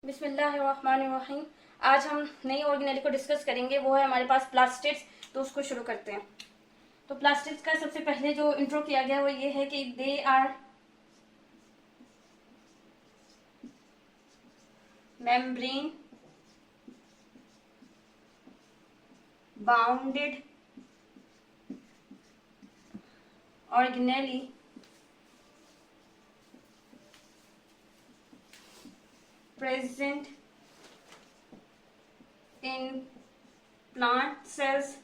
बिस्मिल्लाहिर्रहमानिर्रहीम। आज हम नई ऑर्गेनेली को डिस्कस करेंगे, वो है हमारे पास प्लास्टिड्स। तो उसको शुरू करते हैं। तो प्लास्टिड्स का सबसे पहले जो इंट्रो किया गया वो ये है कि they are membrane bounded organelle present in plant cells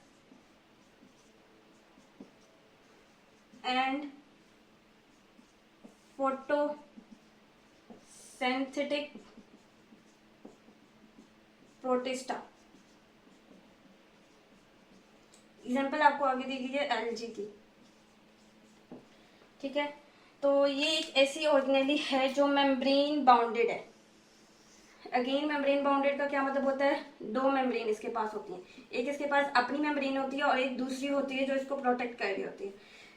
and photosynthetic protista। Example आपको आगे दी गई है एलजी की। ठीक है, तो ये एक ऐसी ऑर्गेनेली है जो मेम्ब्रेन बाउंडेड है। अगेन मेम्ब्रेन बाउंडेड का क्या मतलब होता है? दो मेम्ब्रेन इसके पास होती हैं, एक इसके पास अपनी मेम्ब्रेन होती है और एक दूसरी होती है जो इसको प्रोटेक्ट कर रही होती है।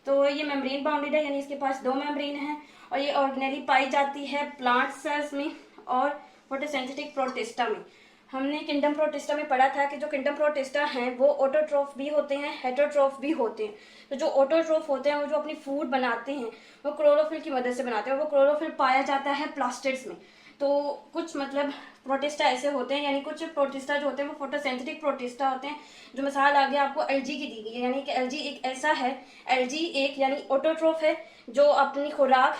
तो ये मेम्ब्रेन बाउंडेड है, यानी इसके पास दो मेम्ब्रेन है और ये ऑर्गेनेली पाई जाती है प्लांट सेल्स में और फोटोसिंथेटिक प्रोटिस्टा में। हमने किंगडम प्रोटिस्टा में पढ़ा था कि जो किंगडम प्रोटिस्टा हैं वो ऑटोट्रोफ भी होते हैं, हेटरोट्रोफ भी होते हैं। तो जो ऑटोट्रोफ होते हैं वो जो अपनी फूड बनाते हैं वो क्लोरोफिल की मदद से बनाते हैं और वो क्लोरोफिल पाया जाता है प्लास्टिड्स में। तो कुछ मतलब प्रोटिस्टा ऐसे होते हैं, यानी कुछ प्रोटिस्टा जो होते हैं वो फोटोसिंथेटिक प्रोटिस्टा होते हैं। जो मिसाल आगे आपको एलजी की दी गई है, यानी कि एलजी एक ऐसा है, एलजी एक यानी ऑटोट्रोफ है जो अपनी खुराक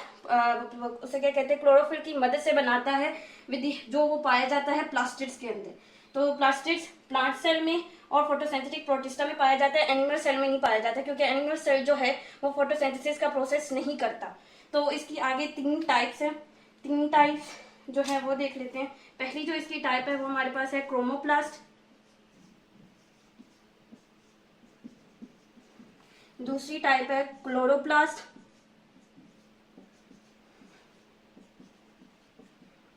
उसे क्या कहते हैं, क्लोरोफिल की मदद से बनाता है, विधि जो वो पाया जाता है प्लास्टिड्स के अंदर। तो प्लास्टिड्स प्लांट सेल में और फोटोसिंथेटिक प्रोटिस्टा में पाया जाता है, एनिमल सेल में नहीं पाया जाता, क्योंकि एनिमल सेल जो है वो फोटोसिंथेसिस का प्रोसेस नहीं करता। तो इसकी आगे तीन टाइप्स है, तीन टाइप्स जो है वो देख लेते हैं। पहली जो इसकी टाइप है वो हमारे पास है क्रोमोप्लास्ट, दूसरी टाइप है क्लोरोप्लास्ट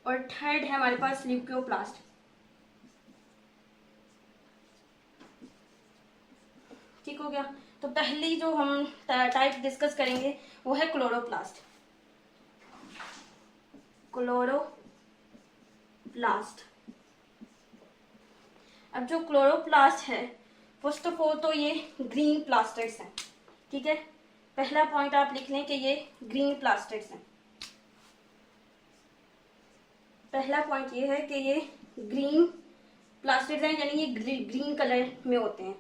और थर्ड है हमारे पास ल्यूकोप्लास्ट। ठीक हो गया। तो पहली जो हम टाइप डिस्कस करेंगे वो है क्लोरोप्लास्ट। क्लोरोप्लास्ट, अब जो क्लोरोप्लास्ट है फर्स्ट ऑफ ऑल तो ये ग्रीन प्लास्टिड्स हैं। ठीक है, पहला पॉइंट आप लिख लें कि ये ग्रीन प्लास्टिड्स हैं। पहला पॉइंट ये है कि ये ग्रीन प्लास्टिड्स हैं, यानी ये ग्रीन कलर में होते हैं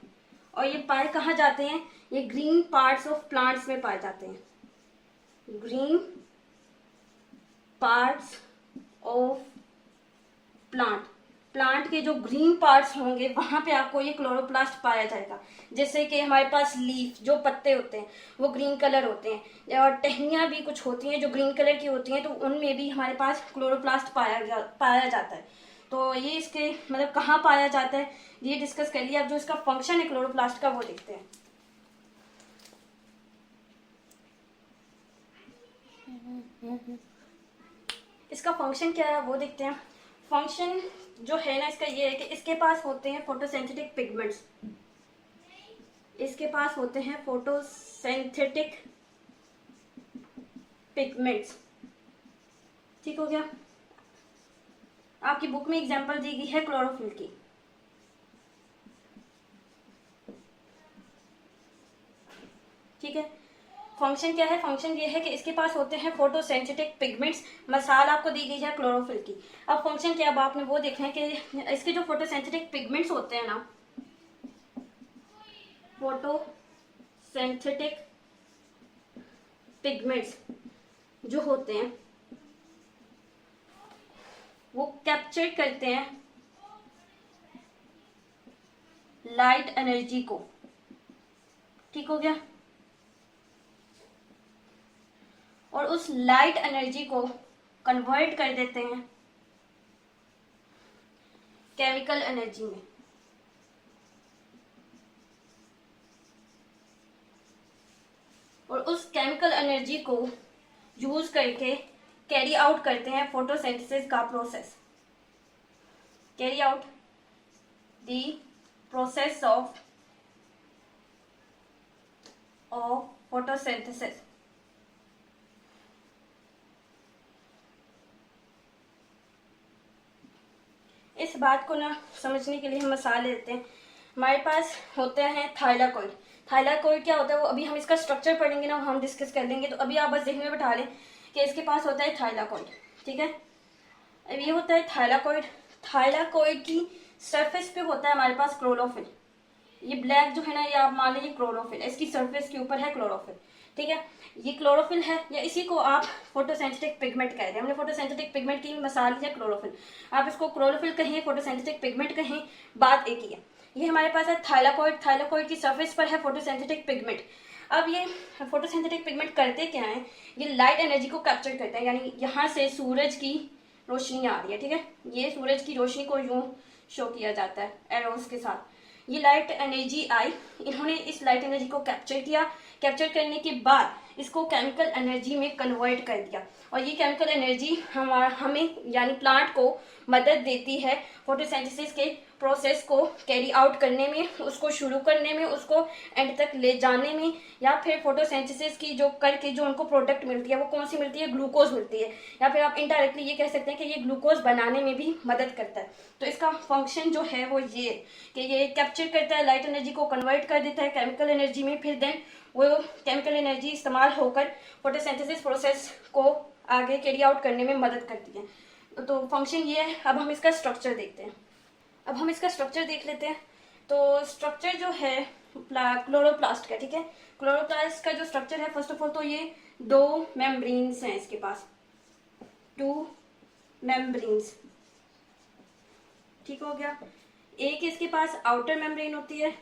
और ये पाए कहाँ जाते हैं? ये ग्रीन पार्ट्स ऑफ प्लांट्स में पाए जाते हैं। Green parts of plant, plant के जो ग्रीन पार्ट्स होंगे वहां पे आपको ये क्लोरोप्लास्ट पाया जाएगा। जैसे कि हमारे पास लीफ, जो पत्ते होते हैं वो ग्रीन कलर होते हैं और टहनियां भी कुछ होती हैं जो ग्रीन कलर की होती हैं, तो उनमें भी हमारे पास क्लोरोप्लास्ट पाया जाता है। तो ये इसके मतलब कहाँ पाया जाता है ये डिस्कस कर लिया। अब जो इसका फंक्शन है क्लोरोप्लास्ट का वो देखते हैं। इसका फंक्शन क्या है वो देखते हैं। फंक्शन जो है ना इसका ये है कि इसके पास होते हैं फोटोसिंथेटिक पिगमेंट्स, इसके पास होते हैं फोटोसिंथेटिक पिगमेंट्स। ठीक हो गया। आपकी बुक में एग्जांपल दी गई है क्लोरोफिल की। ठीक है, फंक्शन क्या है? फंक्शन ये है कि इसके पास होते हैं फोटोसिंथेटिक पिगमेंट्स। मिसाल आपको दी गई है क्लोरोफिल की। अब फंक्शन क्या, अब आपने वो देखना है कि इसके जो फोटोसिंथेटिक पिगमेंट्स होते हैं ना, फोटोसिंथेटिक पिगमेंट्स जो होते हैं वो कैप्चर करते हैं लाइट एनर्जी को। ठीक हो गया। और उस लाइट एनर्जी को कन्वर्ट कर देते हैं केमिकल एनर्जी में। और उस केमिकल एनर्जी को यूज करके कैरी आउट करते हैं फोटोसिंथेसिस का process. Carry out the process of photosynthesis. इस बात को ना समझने के लिए हम मिसाल लेते हैं। हमारे पास होते हैं थाइलाकॉइड। थाइलाकॉइड क्या होता है वो अभी हम इसका स्ट्रक्चर पढ़ेंगे ना, हम डिस्कस कर लेंगे। तो अभी आप बस ज़हन में बैठा लें कि इसके पास होता है थाइलाकॉइड, ठीक है। अब ये होता है थाइलाकॉइड। थाइलाकॉइड की सरफेस पे होता है हमारे पास क्लोरोफिल। ये ब्लैक जो है ना, ये आप मान लीजिए क्लोरोफिल, इसकी सरफेस के ऊपर है क्लोरोफिल, ठीक है। ये क्लोरोफिल है, या इसी को आप फोटोसिंथेटिक पिगमेंट कहते हैं। हमने फोटोसिंथेटिक पिगमेंट की मिसाल है क्लोरोफिल। आप इसको क्लोरोफिल कहें, फोटोसिंथेटिक पिगमेंट कहें, बात एक ही है। ये हमारे पास है थाइलाकॉइड। थाइलाकॉइड की सरफेस पर है फोटोसिंथेटिक पिगमेंट। अब ये फोटोसिंथेटिक पिगमेंट करते क्या है, ये लाइट एनर्जी को कैप्चर करते हैं। यानी यहाँ से सूरज की रोशनी आ रही है, ठीक है। ये सूरज की रोशनी को यूं शो किया जाता है एरोस के साथ। ये लाइट एनर्जी आई, इन्होंने इस लाइट एनर्जी को कैप्चर किया। कैप्चर करने के बाद इसको केमिकल एनर्जी में कन्वर्ट कर दिया, और ये केमिकल एनर्जी हमें यानी प्लांट को मदद देती है फोटोसिंथेसिस के प्रोसेस को कैरी आउट करने में, उसको शुरू करने में, उसको एंड तक ले जाने में। या फिर फोटोसिंथेसिस की जो करके जो उनको प्रोडक्ट मिलती है वो कौन सी मिलती है, ग्लूकोज मिलती है। या फिर आप इनडायरेक्टली ये कह सकते हैं कि ये ग्लूकोज बनाने में भी मदद करता है। तो इसका फंक्शन जो है वो ये कि ये कैप्चर करता है, लाइट एनर्जी को कन्वर्ट कर देता है केमिकल एनर्जी में, फिर देन वो केमिकल एनर्जी इस्तेमाल होकर फोटोसिंथेसिस प्रोसेस को आगे कैरी आउट करने में मदद करती है। तो फंक्शन ये है। अब हम इसका स्ट्रक्चर देखते हैं। अब हम इसका स्ट्रक्चर देख लेते हैं। तो स्ट्रक्चर जो है क्लोरोप्लास्ट का, ठीक है। क्लोरोप्लास्ट का जो स्ट्रक्चर है, फर्स्ट ऑफ ऑल तो ये दो मेम्ब्रेन्स हैं इसके पास, टू मेम्ब्रेन्स, ठीक हो गया। एक इसके पास आउटर मेम्ब्रेन होती है,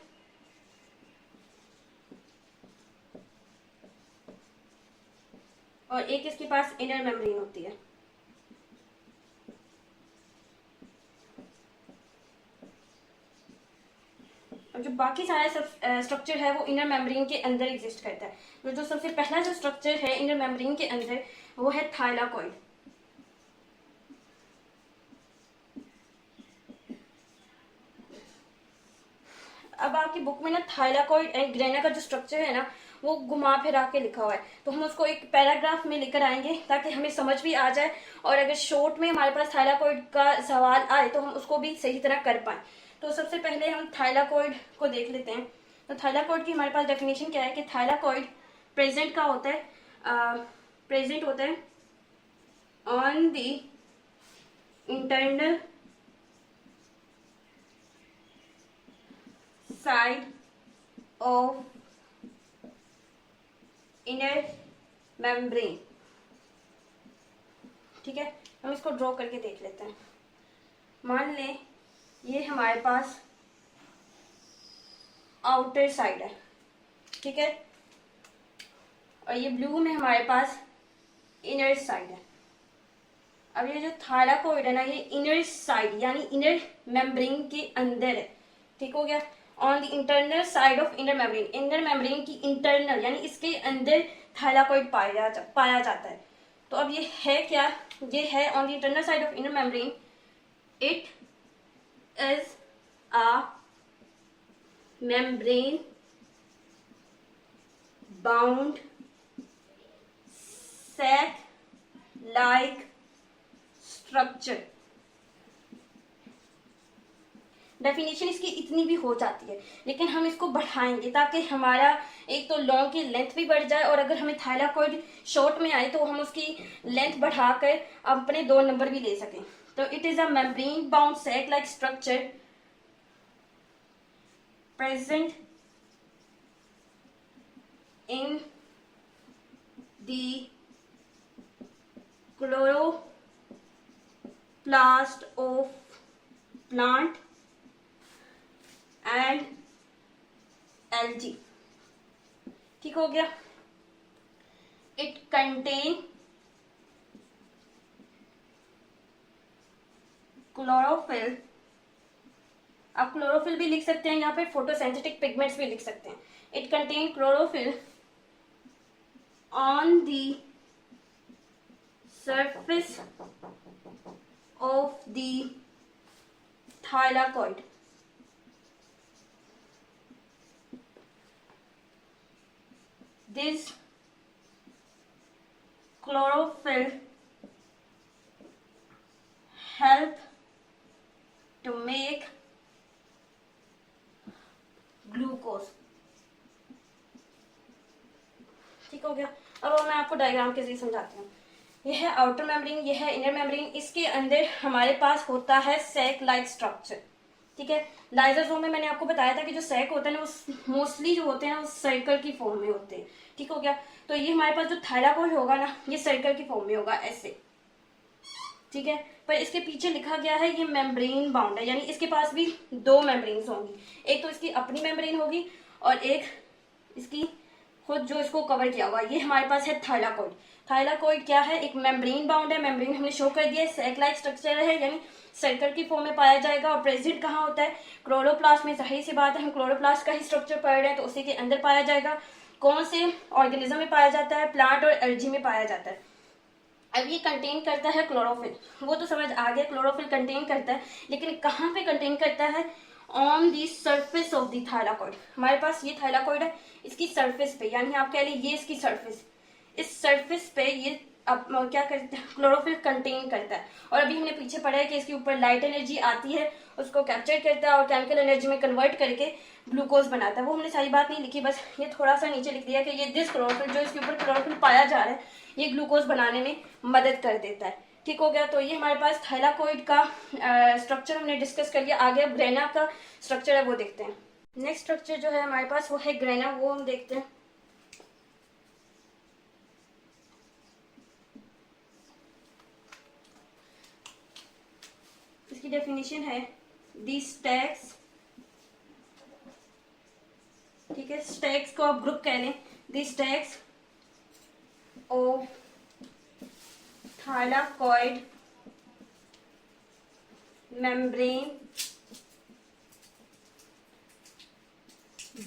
और एक इसके पास इनर मेम्ब्रेन होती है। और जो बाकी सारा स्ट्रक्चर है वो इनर मेम्ब्रेन के अंदर एग्जिस्ट करता है। तो जो सबसे पहला जो स्ट्रक्चर है इनर मेम्ब्रेन के अंदर वो है थाइलाकॉइड। अब आपकी बुक में ना थाइलाकॉइड एंड ग्रेना का जो स्ट्रक्चर है ना वो घुमा फिरा के लिखा हुआ है, तो हम उसको एक पैराग्राफ में लेकर आएंगे ताकि हमें समझ भी आ जाए, और अगर शॉर्ट में हमारे पास थाइलाकॉइड का सवाल आए तो हम उसको भी सही तरह कर पाए। तो सबसे पहले हम थाइलाकॉइड को देख लेते हैं। तो थाइलाकॉइड की हमारे पास डेफिनेशन क्या है कि थाइलाकॉइड प्रेजेंट का होता है, प्रेजेंट होता है on the internal side of inner membrane, ठीक है। हम इसको ड्रॉ करके देख लेते हैं। मान लें ये हमारे पास आउटर साइड है, ठीक है, और ये ब्लू में हमारे पास इनर साइड है। अब ये जो थाइलाकॉइड है ना, ये इनर साइड यानी इनर मेम्ब्रेन के अंदर है, ठीक हो गया। On the internal side of inner membrane, inner membrane की इंटरनल यानी इसके अंदर थाइलाकॉइड पाया जाता है। तो अब ये है क्या, ये है on the internal side of inner membrane, it is a membrane bound sac like structure। Definition इसकी इतनी भी हो जाती है, लेकिन हम इसको बढ़ाएंगे ताकि हमारा एक तो लॉन्ग की लेंथ भी बढ़ जाए, और अगर हमें थाइलाकॉइड शॉर्ट में आए तो हम उसकी लेंथ बढ़ाकर अपने 2 नंबर भी ले सकें। तो it is a membrane bound sac like structure present in the chloroplast of plant and algae, ठीक हो गया। it contain chlorophyll, आप क्लोरोफिल भी लिख सकते हैं, यहाँ पे फोटोसिंथेटिक पिगमेंट्स भी लिख सकते हैं। It contain chlorophyll on the surface of the thylakoid. This chlorophyll help में एक ग्लूकोज। ठीक हो गया। अब मैं आपको डायग्राम के जरिए समझाती हूँ। यह है आउटर मेम्ब्रेन, यह है इनर मेम्ब्रेन। इसके अंदर हमारे पास होता है सैक लाइक स्ट्रक्चर। ठीक है, लाइजोसोम में मैंने आपको बताया था कि जो सैक होते हैं ना वो मोस्टली जो होते हैं वो सर्कल की फॉर्म में होते हैं। ठीक हो गया। तो ये हमारे पास जो थायलाकोइड होगा ना ये सर्कल की फॉर्म में होगा ऐसे। ठीक है, पर इसके पीछे लिखा गया है ये मेम्ब्रेन बाउंड है, यानी इसके पास भी दो मेम्ब्रेन होंगी। एक तो इसकी अपनी मेम्ब्रेन होगी और एक इसकी खुद जो इसको कवर किया हुआ। ये हमारे पास है थायलाकोइड। थायलाकोइड क्या है, एक मेम्ब्रेन बाउंड है। मेम्ब्रेन हमने शो कर दिया है, सैक लाइक स्ट्रक्चर है, यानी सर्कल की फॉर्म में पाया जाएगा। और प्रेजेंट कहाँ होता है, क्लोरोप्लास्ट में। सही सी बात है, हम क्लोरोप्लास्ट का ही स्ट्रक्चर पढ़ रहे हैं तो उसी के अंदर पाया जाएगा। कौन से ऑर्गेनिज्म में पाया जाता है, प्लांट और एल्गी में पाया जाता है। अब ये कंटेन करता है क्लोरोफिल, वो तो समझ आ गया, क्लोरोफिल कंटेन करता है, लेकिन कहाँ पे कंटेन करता है, on the surface of the thylakoid. हमारे पास ये थायलाकोइड है, इसकी सरफेस पे, यानी आप कह लीजिए ये इसकी सरफेस, इस सरफेस पे ये अब क्या करता है, क्लोरोफिल कंटेन करता है। और अभी हमने पीछे पढ़ा है कि इसके ऊपर लाइट एनर्जी आती है, उसको कैप्चर करता है और केमिकल एनर्जी में कन्वर्ट करके ग्लूकोज बनाता है। वो हमने सारी बात नहीं लिखी, बस ये थोड़ा सा नीचे लिख दिया कि ये दिस क्लोरोफिल, जो इसके ऊपर क्लोरोफिल पाया जा रहा है, ये ग्लूकोज बनाने में मदद कर देता है। ठीक हो गया। तो ये हमारे पास थायलाकोइड का स्ट्रक्चर हमने डिस्कस कर लिया। आगे अब ग्रेना का स्ट्रक्चर है वो देखते हैं। नेक्स्ट स्ट्रक्चर जो है हमारे पास वो है ग्रेना, वो हम देखते हैं। इसकी डेफिनेशन है दी स्टैक्स। ठीक है, स्टैक्स को आप ग्रुप कह लें, the stacks of thylakoid membrane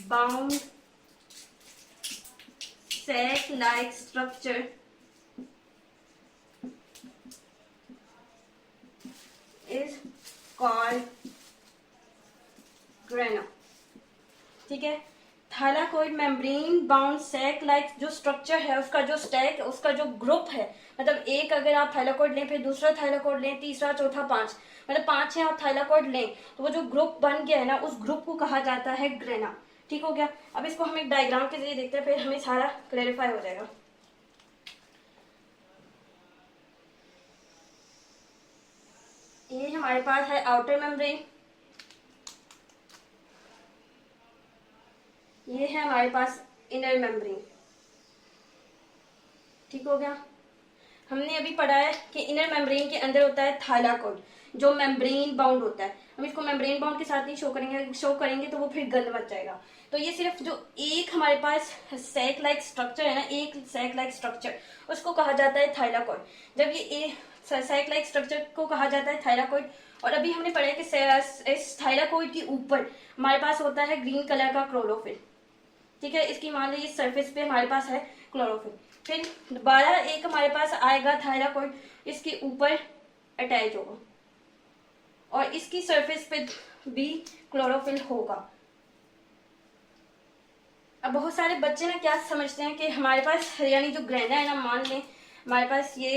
bound sac like structure is called grana। ठीक है, thylakoid membrane bound sac like जो स्ट्रक्चर है, उसका जो स्टैक, उसका जो ग्रुप है, मतलब एक अगर आप थायलाकोइड लें, फिर दूसरा थायलाकोइड लें, तीसरा, चौथा, पांच, मतलब 5-6 आप थायलाकोइड लें तो वो जो ग्रुप बन गया है ना, उस ग्रुप को कहा जाता है ग्रेना। ठीक हो गया। अब इसको हम एक डायग्राम के जरिए देखते हैं, फिर हमें सारा क्लेरिफाई हो जाएगा। ये हमारे पास है आउटर मेम्ब्रेन, ये है हमारे पास इनर मेम्ब्रेन। ठीक हो गया। हमने अभी पढ़ा है कि इनर मेम्ब्रेन के अंदर होता है थायलाकोइड जो मेम्ब्रेन बाउंड होता है। हम इसको मेम्ब्रेन बाउंड के साथ नहीं शो करेंगे तो वो फिर गंद मच जाएगा। तो ये सिर्फ जो एक हमारे पास सैक लाइक स्ट्रक्चर है ना, एक सैक लाइक स्ट्रक्चर, उसको कहा जाता है थायलाकोइड। जब ये सैक लाइक स्ट्रक्चर को कहा जाता है थायलाकोइड। और अभी हमने पढ़ा है कि इस थायलाकोइड के ऊपर हमारे पास होता है ग्रीन कलर का क्लोरोफिल। ठीक है, इसकी मान लीजिए सरफेस पे हमारे पास है क्लोरोफिल। फिर दोबारा एक हमारे पास आएगा थायलाकोइड, इसके ऊपर अटैच होगा और इसकी सरफेस पे भी क्लोरोफिल होगा। अब बहुत सारे बच्चे ना क्या समझते हैं कि हमारे पास यानी जो ग्रेना है ना, मान लें हमारे पास ये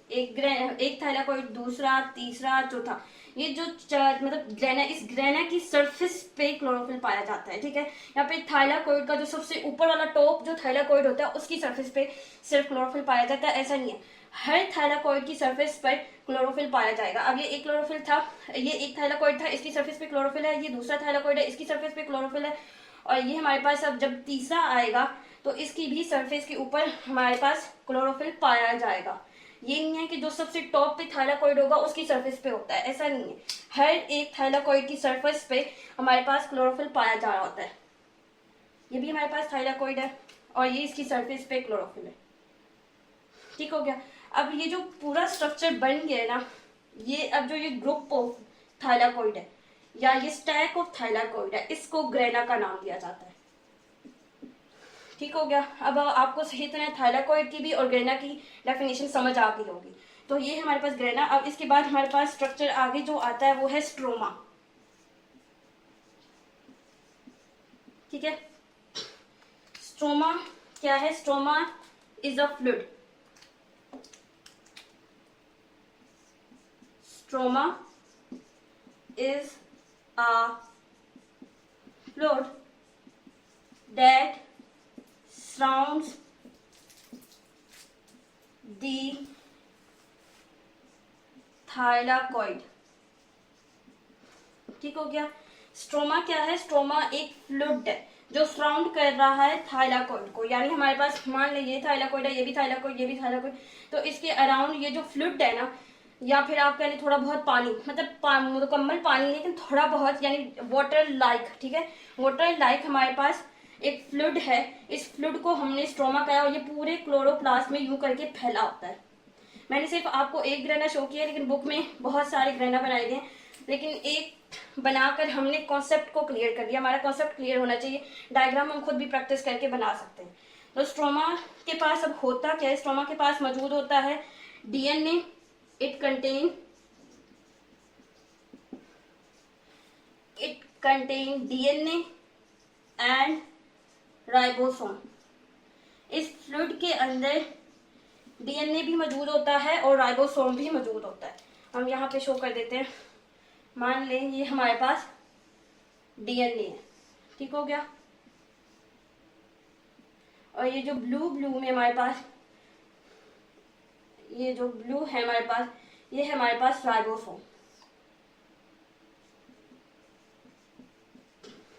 एक थायलाकोइड, दूसरा, तीसरा, चौथा, ये जो मतलब ग्रेना, इस ग्रेना की सरफेस पे क्लोरोफिल पाया जाता है। ठीक है, यहाँ पे थायलाकोइड का जो सबसे ऊपर वाला टॉप जो थायलाकोइड होता है उसकी सरफेस पे सिर्फ क्लोरोफिल पाया जाता है, ऐसा नहीं है, हर थायलाकोइड की सरफेस पर क्लोरोफिल पाया जाएगा। अब ये एक क्लोरोफिल था, ये एक थायलाकोइड था, इसकी सरफेस पे क्लोरोफिल है, ये दूसरा थायलाकोइड है, इसकी सरफेस पे क्लोरोफिल है, और ये हमारे पास अब जब तीसरा आएगा तो इसकी भी सरफेस के ऊपर हमारे पास क्लोरोफिल पाया जाएगा। ये नहीं है कि जो सबसे टॉप पे थायलाकोइड होगा उसकी सरफेस पे होता है, ऐसा नहीं है, हर एक थायलाकोइड की सरफेस पे हमारे पास क्लोरोफिल पाया जा रहा होता है। ये भी हमारे पास थायलाकोइड है और ये इसकी सरफेस पे क्लोरोफिल है। ठीक हो गया। अब ये जो पूरा स्ट्रक्चर बन गया है ना, ये अब जो ये ग्रुप ऑफ थायलाकोइड है या ये स्टैक ऑफ थायलाकोइड है, इसको ग्रेना का नाम दिया जाता है। ठीक हो गया। अब आपको सही तरह थायलाकोइड की भी और ग्रेना की डेफिनेशन समझ आ गई होगी। तो ये हमारे पास ग्रेना। अब इसके बाद हमारे पास स्ट्रक्चर आगे जो आता है वो है स्ट्रोमा। ठीक है, स्ट्रोमा क्या है, stroma is a fluid, stroma is a fluid that surrounds the thylakoid। ठीक हो गया। स्ट्रोमा क्या है? स्ट्रोमा एक फ्लूइड है जो सराउंड कर रहा है थाइलाकोइड को, यानी हमारे पास मान लीजिए ये थाइलाकोइड है, ये भी थाइलाकोइड, ये भी थाइलाकोइड, तो इसके अराउंड ये जो फ्लूइड है ना, या फिर आप कह लें थोड़ा बहुत पानी, मतलब मुकम्मल पानी नहीं लेकिन थोड़ा बहुत, यानी वाटर लाइक, ठीक है, वाटर लाइक हमारे पास एक फ्लूइड है। इस फ्लूइड को हमने स्ट्रोमा कहा और ये पूरे क्लोरोप्लास्ट में यूं करके फैला होता है। मैंने सिर्फ आपको एक ग्रेना शो किया, लेकिन बुक में बहुत सारे ग्रेना बनाए गए, लेकिन एक बनाकर हमने कॉन्सेप्ट को क्लियर कर दिया। हमारा कॉन्सेप्ट क्लियर होना चाहिए, डायग्राम हम खुद भी प्रैक्टिस करके बना सकते हैं। तो स्ट्रोमा के पास अब होता क्या है? स्ट्रोमा के पास मौजूद होता है DNA, it contain DNA and ribosome. इस फ्लूइड के अंदर डीएनए भी मौजूद होता है और राइबोसोम भी मौजूद होता है। हम यहाँ पे शो कर देते हैं। मान लें ये हमारे पास डीएनए है, ठीक हो गया, और ये जो ब्लू में हमारे पास, ये जो ब्लू है हमारे पास, ये है हमारे पास राइबोसोम।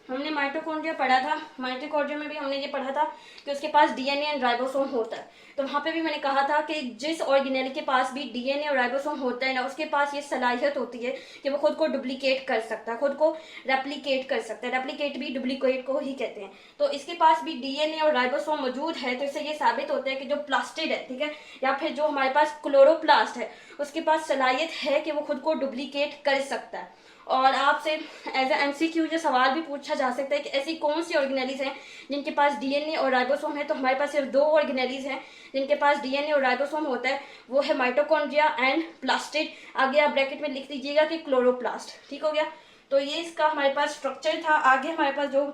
हमने माइटोकॉन्ड्रिया पढ़ा था, माइटोकॉन्ड्रिया में भी हमने ये पढ़ा था कि उसके पास डीएनए एंड राइबोसोम होता है। तो वहां पे भी मैंने कहा था कि जिस ऑर्गेनेल के पास भी डीएनए और राइबोसोम होता है ना, उसके पास ये सलाहियत होती है कि वो खुद को डुप्लीकेट कर सकता है, खुद को रेप्लिकेट कर सकता है। रेप्लिकेट भी डुप्लीकेट को ही कहते हैं। तो इसके पास भी डीएनए और राइबोसोम मौजूद है, तो इससे ये साबित होता है कि जो प्लास्टिड है, ठीक है, या फिर जो हमारे पास क्लोरोप्लास्ट है, उसके पास सलाहियत है कि वो खुद को डुप्लीकेट कर सकता है। और आपसे एज एमसीक्यू ये सवाल भी पूछा जा सकता है कि ऐसी कौन सी ऑर्गेनेलीज हैं जिनके पास डीएनए और राइबोसोम है। तो हमारे पास सिर्फ दो ऑर्गेनेलीज हैं जिनके पास डीएनए और राइबोसोम होता है, वो है माइटोकॉन्ड्रिया एंड प्लास्टिड। आगे आप ब्रैकेट में लिख दीजिएगा कि क्लोरोप्लास्ट, ठीक हो गया। तो ये इसका हमारे पास स्ट्रक्चर था। आगे हमारे पास जो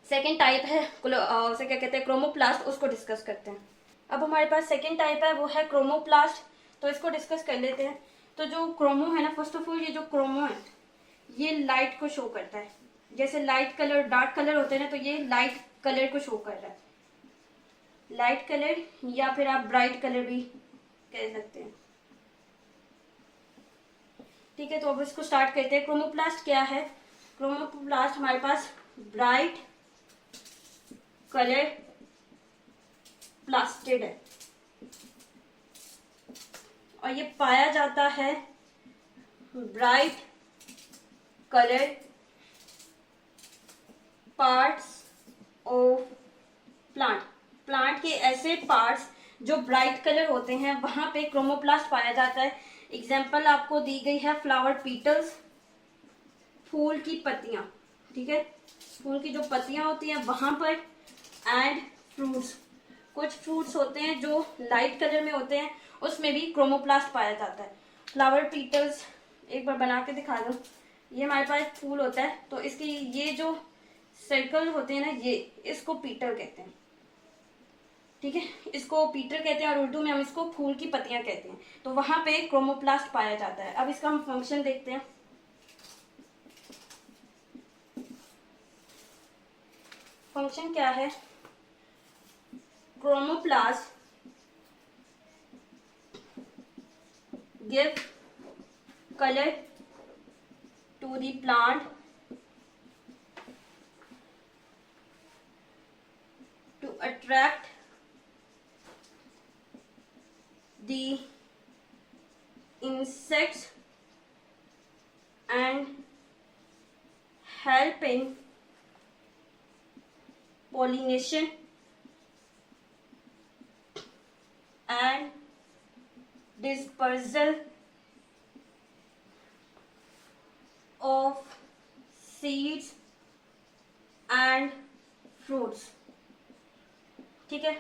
सेकेंड टाइप है, उसे क्या कहते हैं, क्रोमोप्लास्ट, उसको डिस्कस करते हैं। अब हमारे पास सेकेंड टाइप है, वो है क्रोमोप्लास्ट। तो इसको डिस्कस कर लेते हैं। तो जो क्रोमो है ना, फर्स्ट ऑफ ऑल ये जो क्रोमो है ये लाइट को शो करता है। जैसे लाइट कलर, डार्क कलर होते हैं ना, तो ये लाइट कलर को शो कर रहा है, लाइट कलर, या फिर आप ब्राइट कलर भी कह सकते हैं, ठीक है। तो अब इसको स्टार्ट करते हैं। क्रोमोप्लास्ट क्या है? क्रोमोप्लास्ट हमारे पास ब्राइट कलर प्लास्टिड है और ये पाया जाता है bright colour parts of plant. Plant के ऐसे पार्ट्स जो ब्राइट कलर होते हैं, वहां पे क्रोमोप्लास्ट पाया जाता है। एग्जाम्पल आपको दी गई है फ्लावर पीटल्स, फूल की पत्तियां, ठीक है, फूल की जो पत्तियां होती हैं वहां पर, एंड फ्रूट्स। कुछ फ्रूट्स होते हैं जो लाइट कलर में होते हैं, उसमें भी क्रोमोप्लास्ट पाया जाता है। फ्लावर पीटल्स एक बार बना के दिखा दो। ये हमारे पास फूल होता है, तो इसकी ये जो सर्कल होते हैं ना, ये इसको पीटल कहते हैं, ठीक है, इसको पीटर कहते हैं और उर्दू में हम इसको फूल की पत्तियां कहते हैं। तो वहां पे क्रोमोप्लास्ट पाया जाता है। अब इसका हम फंक्शन देखते हैं। फंक्शन क्या है? Chromoplast give colour to the plant to attract the insects and help in pollination and dispersal of seeds and fruits, ठीक है।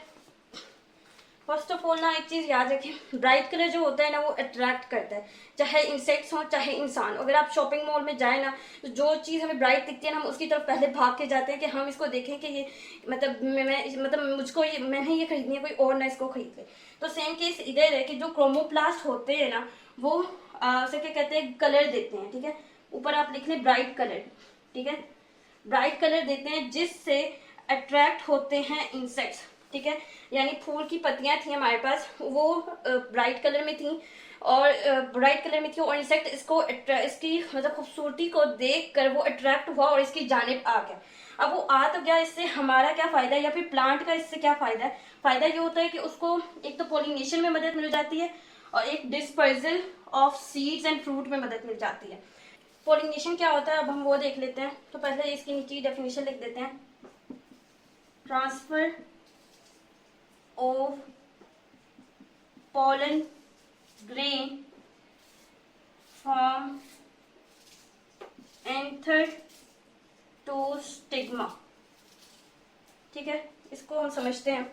फर्स्ट ऑफ ऑल ना एक चीज याद रखें, ब्राइट कलर जो होता है ना वो अट्रैक्ट करता है, चाहे इंसेक्ट्स हो चाहे इंसान। अगर आप शॉपिंग मॉल में जाए ना, तो जो चीज हमें ब्राइट दिखती है ना, हम उसकी तरफ पहले भाग के जाते हैं कि हम इसको देखें कि ये मतलब मुझको ये, मैंने ये खरीदनी है, कोई और ना इसको खरीद ले। तो सेम केस इधर है कि जो क्रोमोप्लास्ट होते हैं ना, वो उसे क्या कहते हैं, कलर देते हैं, ठीक है। ऊपर आप लिख लें ब्राइट कलर, ठीक है, ब्राइट कलर देते हैं जिससे अट्रैक्ट होते हैं इंसेक्ट्स, ठीक है। यानी फूल की पत्तियां थी हमारे पास, वो ब्राइट कलर में थी और ब्राइट कलर में थी और इंसेक्ट इसको इसकी मतलब खूबसूरती को देख कर वो अट्रैक्ट हुआ और इसकी जानिब आ गया। अब वो आ तो गया, इससे हमारा क्या फायदा है या फिर प्लांट का इससे क्या फायदा है? फायदा ये होता है कि उसको एक तो पोलिनेशन में मदद मिल जाती है और एक dispersal of seeds and fruit में मदद मिल जाती है। पोलिनेशन क्या होता है अब हम वो देख लेते हैं। तो पहले इसकी नीचे डेफिनेशन लिख देते हैं, transfer of pollen grain from anther to stigma, ठीक है, इसको हम समझते हैं।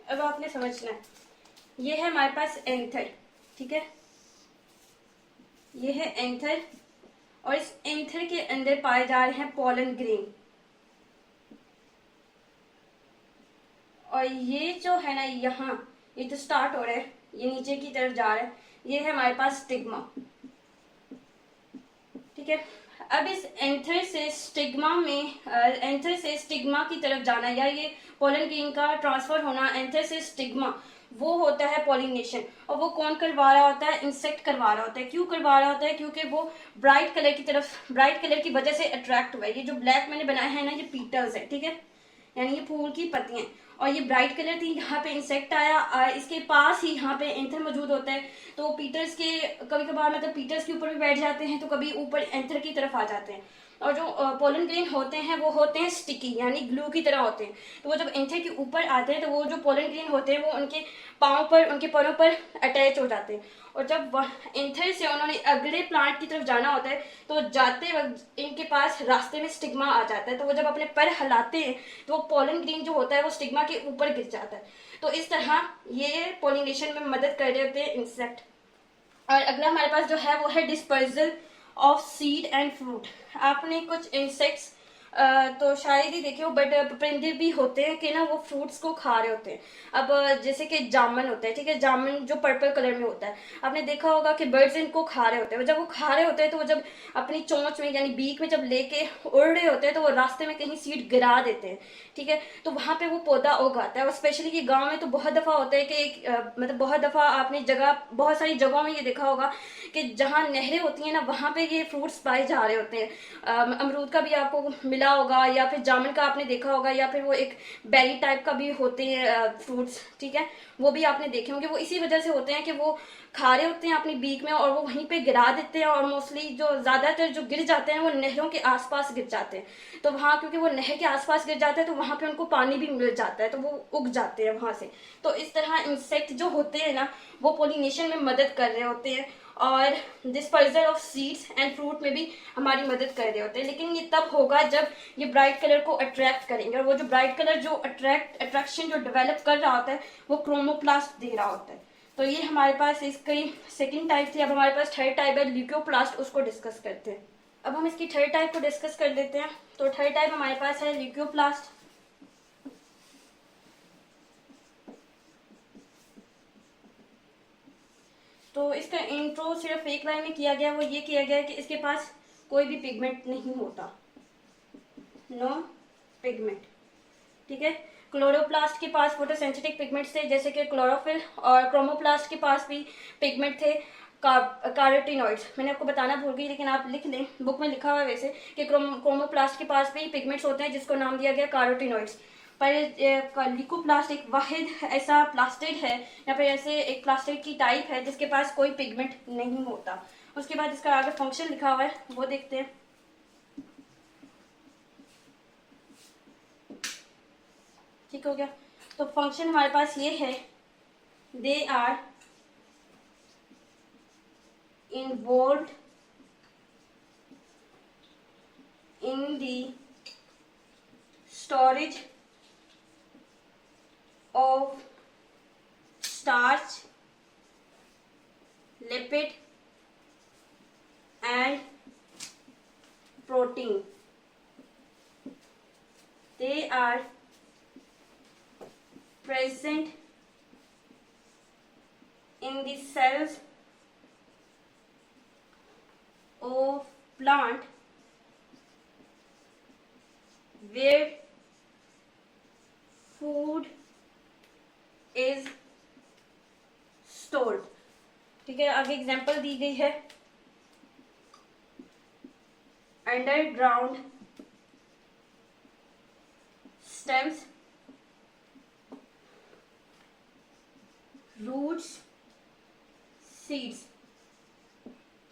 अब आपने समझना है, ये है हमारे पास एंथर, ठीक है, ये है एंथर और इस एंथर के अंदर पाए जा रहे हैं पोलन ग्रेन। और ये जो है ना, यहाँ ये जो स्टार्ट हो रहा है, ये नीचे की तरफ जा रहा है, ये है हमारे पास स्टिग्मा, ठीक है। अब इस एंथर से स्टिग्मा की तरफ जाना या ये पोलन ग्रेन का ट्रांसफर होना एंथर से स्टिग्मा, वो होता है पॉलिनेशन। और वो कौन करवा रहा होता है? इंसेक्ट करवा रहा होता है। क्यों करवा रहा होता है? क्योंकि वो ब्राइट कलर की वजह से अट्रैक्ट हुआ है। ये जो ब्लैक मैंने बनाया है ना, ये पीटल्स है, ठीक है, यानी ये फूल की पत्तियां, और ये ब्राइट कलर थी, यहाँ पे इंसेक्ट आया, इसके पास ही यहाँ पे एंथर मौजूद होता है, तो पीटर्स के कभी कभार मतलब पीटर्स के ऊपर भी बैठ जाते हैं, तो कभी ऊपर एंथर की तरफ आ जाते हैं। और जो पोलन ग्रेन होते हैं वो होते हैं स्टिकी, यानी ग्लू की तरह होते हैं। तो वो जब एंथर के ऊपर आते हैं तो वो जो पोलन ग्रेन होते हैं वो उनके पाँव पर, उनके पैरों पर अटैच हो जाते हैं। और जब एंथर से उन्होंने अगले प्लांट की तरफ जाना होता है तो जाते वक्त इनके पास रास्ते में स्टिग्मा आ जाता है। तो वो जब अपने पैर हिलाते हैं तो वो पोलन ग्रेन जो होता है वो स्टिग्मा के ऊपर गिर जाता है। तो इस तरह ये पोलिनेशन में मदद कर रहे होते हैं इंसेक्ट। और अगला हमारे पास जो है वो है dispersal of seed and fruit. आपने कुछ इंसेक्ट्स तो शायद ही देखे हो, बट परिंदे भी होते हैं कि ना वो फ्रूट्स को खा रहे होते हैं। अब जैसे कि जामुन होता है, ठीक है, जामुन जो पर्पल कलर में होता है, आपने देखा होगा कि बर्ड्स इनको खा रहे होते हैं। जब वो खा रहे होते हैं तो वो जब अपनी चोंच में यानी बीक में जब लेके उड़ रहे होते हैं तो वो रास्ते में कहीं सीड गिरा देते हैं, ठीक है, तो वहां पे वो पौधा उगाता है। और स्पेशली कि गाँव में तो बहुत दफा होता है कि मतलब बहुत दफा आपने बहुत सारी जगहों में ये देखा होगा कि जहाँ नहरें होती हैं ना, वहां पे ये फ्रूट्स पाए जा रहे होते हैं। अमरूद का भी आपको मिला होगा, या फिर जामुन का आपने देखा होगा, या फिर वो एक बेरी टाइप का भी होते हैं फ्रूट्स, ठीक है, वो भी आपने देखे होंगे। वो इसी वजह से होते हैं कि वो खा रहे होते हैं अपनी बीक में और वो वहीं पे गिरा देते हैं। और मोस्टली जो ज्यादातर जो गिर जाते हैं वो नहरों के आसपास गिर जाते हैं। तो वहां क्योंकि वो नहर के आसपास गिर जाते हैं तो वहां पे उनको पानी भी मिल जाता है, तो वो उग जाते हैं वहां से। तो इस तरह इंसेक्ट जो होते हैं ना, वो पोलिनेशन में मदद कर रहे होते हैं और dispersal of seeds and fruit में भी हमारी मदद कर रहे होते हैं। लेकिन ये तब होगा जब ये ब्राइट कलर को अट्रैक्ट करेंगे, और वो जो ब्राइट कलर जो अट्रैक्शन जो डेवलप कर रहा होता है वो क्रोमोप्लास्ट दे रहा होता है। तो ये हमारे पास इसकी सेकंड टाइप थी। अब हमारे पास थर्ड टाइप है ल्यूकोप्लास्ट, उसको डिस्कस करते हैं। अब हम इसकी थर्ड टाइप को डिस्कस कर लेते हैं। तो थर्ड टाइप हमारे पास है ल्यूकोप्लास्ट। तो इसका इंट्रो सिर्फ एक लाइन में किया गया, वो ये किया गया है कि इसके पास कोई भी पिगमेंट नहीं होता, नो पिगमेंट, ठीक है। क्लोरोप्लास्ट के पास फोटोसिंथेटिक पिगमेंट्स थे जैसे कि क्लोरोफिल, और क्रोमोप्लास्ट के पास भी पिगमेंट थे, कैरोटीनॉइड्स। मैंने आपको बताना भूल गई, लेकिन आप लिख लें, बुक में लिखा हुआ है वैसे कि क्रोमोप्लास्ट के पास भी पिगमेंट्स होते हैं जिसको नाम दिया गया कैरोटीनॉइड्स। पर ल्यूकोप्लास्ट एक वाहिद ऐसा प्लास्टिड है या फिर ऐसे एक प्लास्टिड की टाइप है जिसके पास कोई पिगमेंट नहीं होता। उसके बाद इसका आगे फंक्शन लिखा हुआ है, वो देखते हैं। ठीक हो गया। तो फंक्शन हमारे पास ये है, they are involved in the storage of starch, lipid and protein. They are present in the cells of plant where food is stored. ठीक है, आगे एग्जांपल दी गई है, अंडरग्राउंड स्टेम्स, रूट्स, सीड्स।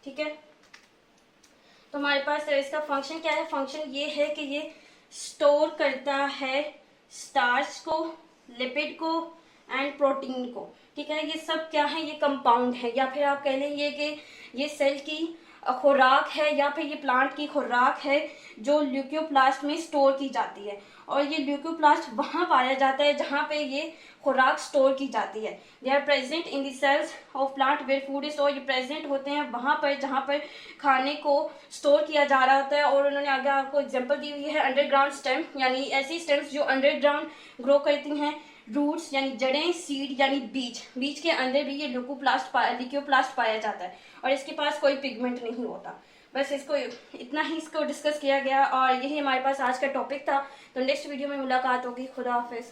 ठीक है, तो हमारे पास इसका फंक्शन क्या है? फंक्शन ये है कि ये स्टोर करता है स्टार्च को, लिपिड को एंड प्रोटीन को। ठीक है, ये सब क्या है? ये कंपाउंड है, या फिर आप कह लेंगे कि ये सेल की खुराक है, या फिर ये प्लांट की खुराक है जो ल्यूकोप्लास्ट में स्टोर की जाती है। और ये ल्यूकोप्लास्ट वहां पाया जाता है जहां पे ये खुराक स्टोर की जाती है। They are present in the cells of plant where food is stored. ये प्रेजेंट होते हैं वहां पर जहां पर खाने को स्टोर किया जा रहा होता है। और उन्होंने आगे आपको एग्जांपल दी हुई है अंडरग्राउंड स्टेम, यानी ऐसी स्टेम्स जो अंडरग्राउंड ग्रो करती हैं, रूट्स यानी जड़ें, सीड यानी बीज, बीज के अंदर भी ये ल्यूकोप्लास्ट पाया जाता है और इसके पास कोई पिगमेंट नहीं होता। बस इसको इतना ही इसको डिस्कस किया गया और यही हमारे पास आज का टॉपिक था। तो नेक्स्ट वीडियो में मुलाकात होगी। खुदा हाफिज।